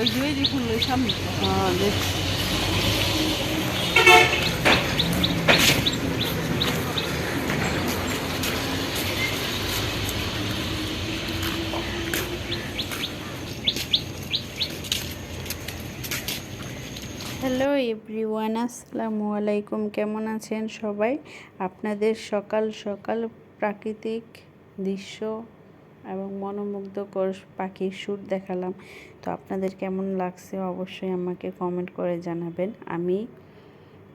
ওই যে ফুল ওই সামনে দেখছি। হ্যালো এভরিওয়ান, আসসালামু আলাইকুম। কেমন আছেন সবাই? আপনাদের সকাল সকাল প্রাকৃতিক দৃশ্য এবং মনোমুগ্ধকর পাখির সুর দেখালাম। তো আপনাদের কেমন লাগছে অবশ্যই আমাকে কমেন্ট করে জানাবেন। আমি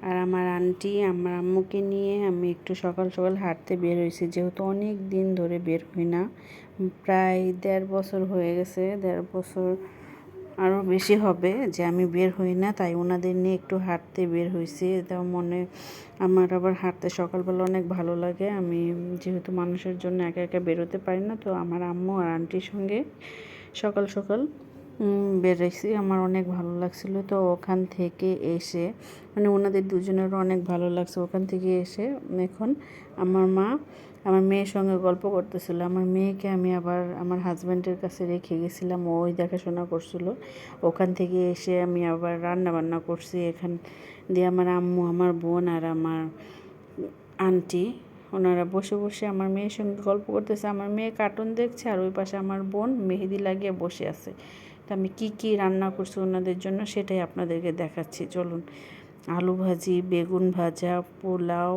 আর আমার আন্টি আমার আম্মুকে নিয়ে আমি একটু সকাল সকাল হাঁটতে বের হয়েছি, যেহেতু অনেক দিন ধরে বের হই না। প্রায় 1.5 বছর হয়ে গেছে, 1.5 বছর আরও বেশি হবে যে আমি বের হই না। তাই ওনাদের নিয়ে একটু হাঁটতে বের হয়েছি। এটা মনে আমার আবার হাঁটতে সকালবেলা অনেক ভালো লাগে। আমি যেহেতু মানুষের জন্য একা একা বেরোতে পারি না, তো আমার আম্মু আর আন্টির সঙ্গে সকাল সকাল বেরোইছি। আমার অনেক ভালো লাগছিল। তো ওখান থেকে এসে মানে ওনাদের দুজনেরও অনেক ভালো লাগছে। ওখান থেকে এসে এখন আমার মেয়ের সঙ্গে গল্প করতেছিল। আমার মেয়েকে আমি আবার আমার হাজব্যান্ডের কাছে রেখে গেছিলাম, ওই দেখাশোনা করছিল। ওখান থেকে এসে আমি আবার রান্না বান্না করছি। এখান দিয়ে আমার আম্মু, আমার বোন আর আমার আন্টি ওনারা বসে বসে আমার মেয়ের সঙ্গে গল্প করতেছে। আমার মেয়ে কার্টুন দেখছে আর ওই পাশে আমার বোন মেহেদি লাগিয়ে বসে আছে। তো আমি কি রান্না করছি ওনাদের জন্য সেটাই আপনাদেরকে দেখাচ্ছি, চলুন। আলু ভাজি, বেগুন ভাজা, পোলাও,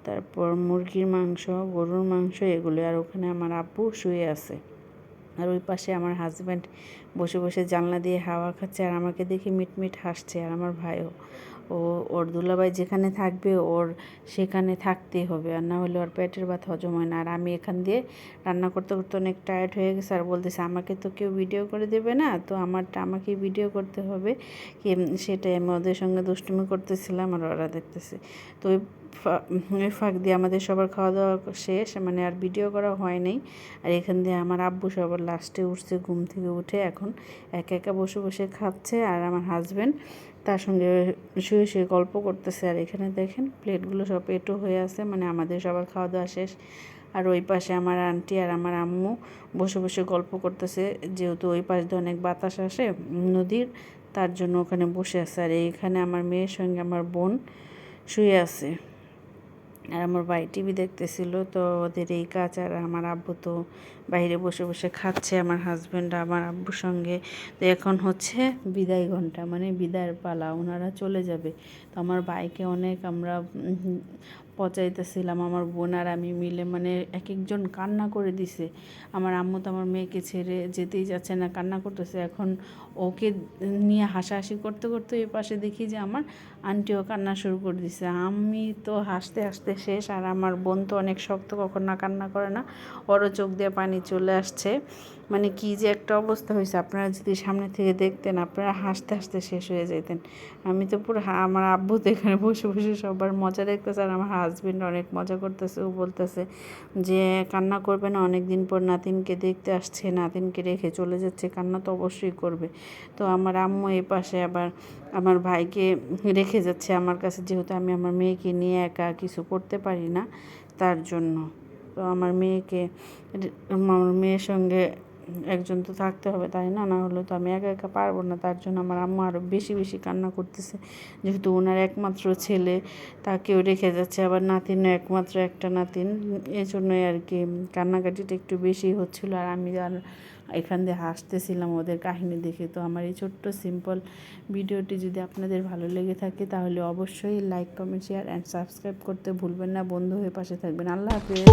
তারপর মুরগির মাংস, গরুর মাংস, এগুলো। আর ওখানে আমার আব্বু শুয়ে আছে। আর ওই পাশে আমার হাজব্যান্ড বসে বসে জানলা দিয়ে হাওয়া খাচ্ছে আর আমাকে দেখে মিটমিট হাসছে। আর আমার ভাইও, ওর দুলাভাই যেখানে থাকবে ওর সেখানে থাকতেই হবে, আর না হলে ওর পেটের ভাত হজম হয় না। আর আমি এখান দিয়ে রান্না করতে করতে অনেক টায়ার্ড হয়ে গেছে আর বলতেছে আমাকে তো কেউ ভিডিও করে দেবে না, তো আমাকে ভিডিও করতে হবে কি। সেটাই আমি ওদের সঙ্গে দুষ্টুমি করতেছিলাম আর ওরা দেখতেছে। তো ওই ফাঁক দিয়ে আমাদের সবার খাওয়া দাওয়া শেষ, মানে আর ভিডিও করা হয় নাই। আর এখান দিয়ে আমার আব্বু সবার লাস্টে উঠছে ঘুম থেকে উঠে, এখন একা একা বসে বসে খাচ্ছে। আর আমার হাজব্যান্ড তার সঙ্গে শুয়ে শুয়ে গল্প করতেছে। আর এখানে দেখেন প্লেটগুলো সব এঁটো হয়ে আছে, মানে আমাদের সবার খাওয়া দাওয়া শেষ। আর ওই পাশে আমার আন্টি আর আমার আম্মু বসে বসে গল্প করতেছে, যেহেতু ওই পাশ দিয়ে অনেক বাতাস আসে নদীর, তার জন্য ওখানে বসে আছে। আর এইখানে আমার মেয়ের সঙ্গে আমার বোন শুয়ে আছে আর আমার ভাই টিভি দেখতেছিল। তো ওদের এই কাজ। আর আমার আব্বু তো বাইরে বসে বসে খাচ্ছে, আমার হাজব্যান্ড আমার আব্বুর সঙ্গে। তো এখন হচ্ছে বিদায় ঘন্টা, মানে বিদায়ের পালা, ওনারা চলে যাবে। তো আমার ভাইকে অনেক আমরা পচাইতেছিলাম, আমার বোন আর আমি মিলে, মানে এক একজন কান্না করে দিছে। আমার আম্মু তো আমার মেয়েকে ছেড়ে যেতেই যাচ্ছে না, কান্না করতেছে। এখন ওকে নিয়ে হাসাহাসি করতে করতে এই পাশে দেখি যে আমার আন্টিও কান্না শুরু করে দিছে। আমি তো হাসতে হাসতে শেষ। আর আমার বোন তো অনেক শক্ত, কখন না কান্না করে না, ওরও চোখ দিয়ে পানি চলে আসছে। মানে কি যে একটা অবস্থা হয়েছে, আপনারা যদি সামনে থেকে দেখতেন আপনারা হাসতে হাসতে শেষ হয়ে যেতেন। আমি তো পুরো আমার আব্বু তো এখানে বসে বসে সবার মজা দেখতেছে আর আমার হাজবেন্ড অনেক মজা করতেছে। ও বলতেছে যে কান্না করবে না, অনেক দিন পর নাতিনকে দেখতে আসছে, নাতিনকে রেখে চলে যাচ্ছে, কান্না তো অবশ্যই করবে। তো আমার আম্মু এই পাশে আবার আমার ভাইকে রেখে যাচ্ছে আমার কাছে, যেহেতু আমি আমার মেয়েকে নিয়ে একা কিছু করতে পারি না, তার জন্য। তো আমার মেয়ের সঙ্গে একজন তো থাকতে হবে, তাই না? না হলে তো আমি একা একা পারবো না। তার জন্য আমার আম্মু আরও বেশি বেশি কান্না করতেছে, যেহেতু ওনার একমাত্র ছেলে, তাকেও রেখে যাচ্ছে, আবার নাতিনও একমাত্র একটা নাতিন, এই জন্যই আর কি কান্নাকাটিটা একটু বেশি হচ্ছিলো। আর আমি আর এখান দিয়ে হাসতেছিলাম ওদের কাহিনী দেখে। তো আমার এই ছোট্ট সিম্পল ভিডিওটি যদি আপনাদের ভালো লেগে থাকে তাহলে অবশ্যই like, comment, share and subscribe করতে ভুলবেন না। বন্ধু হয়ে পাশে থাকবেন। আল্লাহ হাফেজ।